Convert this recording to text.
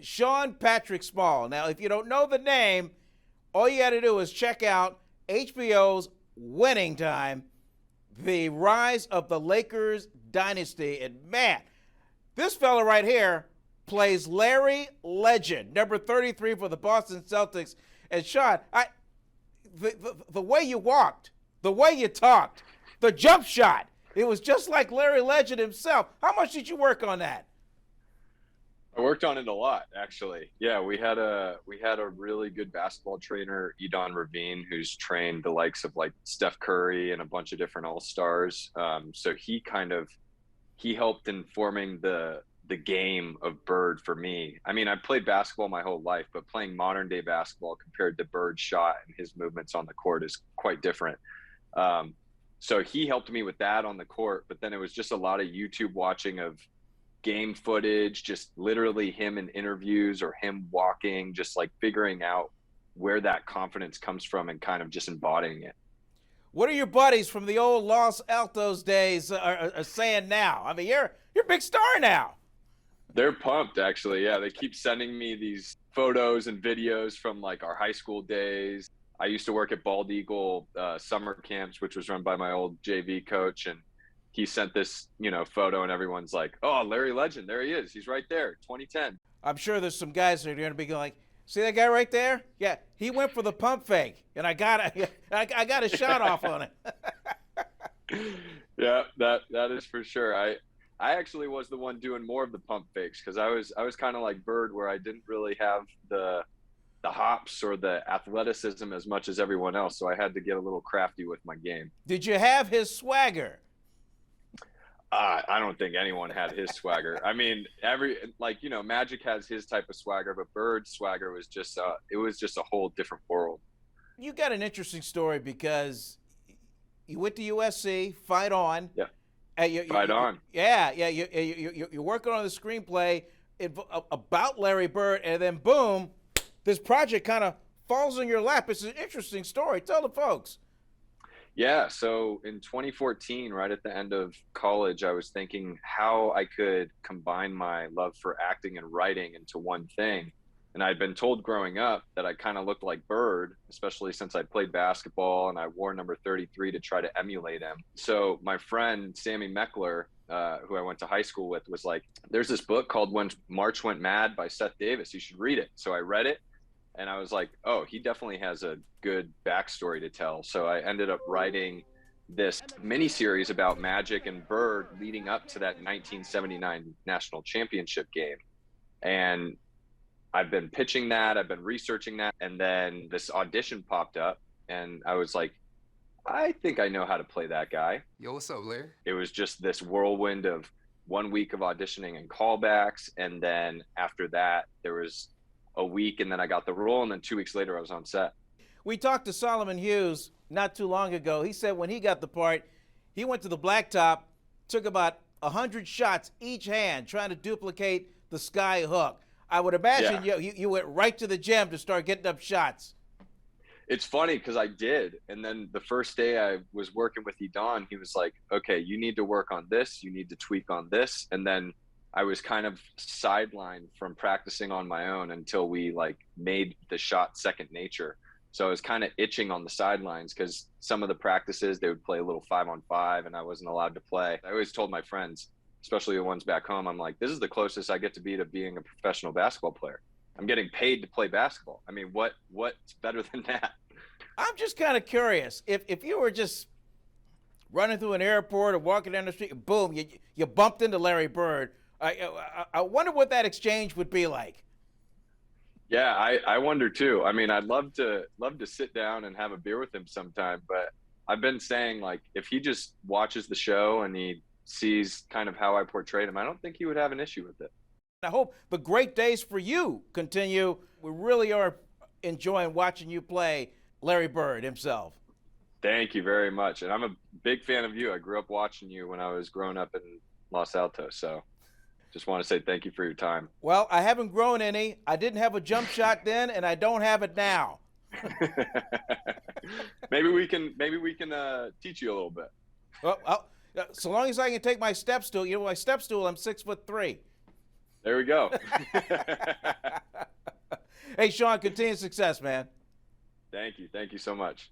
Sean Patrick Small. Now, if you don't know the name, all you got to do is check out HBO's Winning Time, the rise of the Lakers Dynasty. And man, this fella right here plays Larry Legend, number 33 for the Boston Celtics. And Sean, the way you walked, the way you talked, the jump shot, it was just like Larry Legend himself. How much did you work on that? I worked on it a lot, actually. Yeah, we had a really good basketball trainer, Edon Ravine, who's trained the likes of like Steph Curry and a bunch of different all-stars. So he helped in forming the game of Bird for me. I mean, I played basketball my whole life, but playing modern day basketball compared to Bird's shot and his movements on the court is quite different. So he helped me with that on the court, but then it was just a lot of YouTube watching of game footage, just literally him in interviews or him walking, just like figuring out where that confidence comes from and kind of just embodying it. What are your buddies from the old Los Altos days are saying now? I mean, you're a big star now. They're pumped, actually. Yeah, they keep sending me these photos and videos from like our high school days. I used to work at Bald Eagle summer camps, which was run by my old JV coach, and he sent this, photo, and everyone's like, "Oh, Larry Legend, there he is. He's right there, 2010." I'm sure there's some guys that are going to be like, "See that guy right there? Yeah, he went for the pump fake, and I got a shot off on it." Yeah, that is for sure. I actually was the one doing more of the pump fakes because I was kind of like Bird, where I didn't really have the hops or the athleticism as much as everyone else, so I had to get a little crafty with my game. Did you have his swagger? I don't think anyone had his swagger. I mean, Magic has his type of swagger, but Bird's swagger was just a whole different world. You got an interesting story because you went to USC, fight on. Yeah. Fight on. Yeah. You're working on the screenplay about Larry Bird, and then boom, this project kind of falls in your lap. It's an interesting story. Tell the folks. Yeah, so in 2014, right at the end of college, I was thinking how I could combine my love for acting and writing into one thing. And I'd been told growing up that I kind of looked like Bird, especially since I played basketball and I wore number 33 to try to emulate him. So my friend, Sammy Meckler, who I went to high school with, was like, "There's this book called When March Went Mad by Seth Davis. You should read it." So I read it. And I was like, oh, he definitely has a good backstory to tell. So I ended up writing this mini-series about Magic and Bird leading up to that 1979 national championship game. And I've been pitching that, I've been researching that, and then this audition popped up, and I was like, I think I know how to play that guy. Yo, what's up, Larry? It was just this whirlwind of 1 week of auditioning and callbacks, and then after that, there was a week, and then I got the role, and then 2 weeks later I was on set. We talked to Solomon Hughes not too long ago. He said when he got the part, he went to the blacktop, took about 100 shots each hand trying to duplicate the sky hook. I would imagine you went right to the gym to start getting up shots. It's funny because I did, and then the first day I was working with Edon, he was like, "Okay, you need to work on this, you need to tweak on this," and then I was kind of sidelined from practicing on my own until we made the shot second nature. So I was kind of itching on the sidelines because some of the practices, they would play a little 5-on-5 and I wasn't allowed to play. I always told my friends, especially the ones back home, I'm like, this is the closest I get to being a professional basketball player. I'm getting paid to play basketball. I mean, what's better than that? I'm just kind of curious. If you were just running through an airport or walking down the street, and boom, you bumped into Larry Bird, I wonder what that exchange would be like. Yeah, I wonder too. I mean, I'd love to sit down and have a beer with him sometime, but I've been saying, if he just watches the show and he sees kind of how I portrayed him, I don't think he would have an issue with it. I hope the great days for you continue. We really are enjoying watching you play Larry Bird himself. Thank you very much. And I'm a big fan of you. I grew up watching you when I was growing up in Los Altos, so just want to say thank you for your time. Well, I haven't grown any. I didn't have a jump shot then, and I don't have it now. Maybe we can teach you a little bit. Well, so long as I can take my step stool. My step stool, I'm 6'3". There we go. Hey, Sean, continued success, man. Thank you. Thank you so much.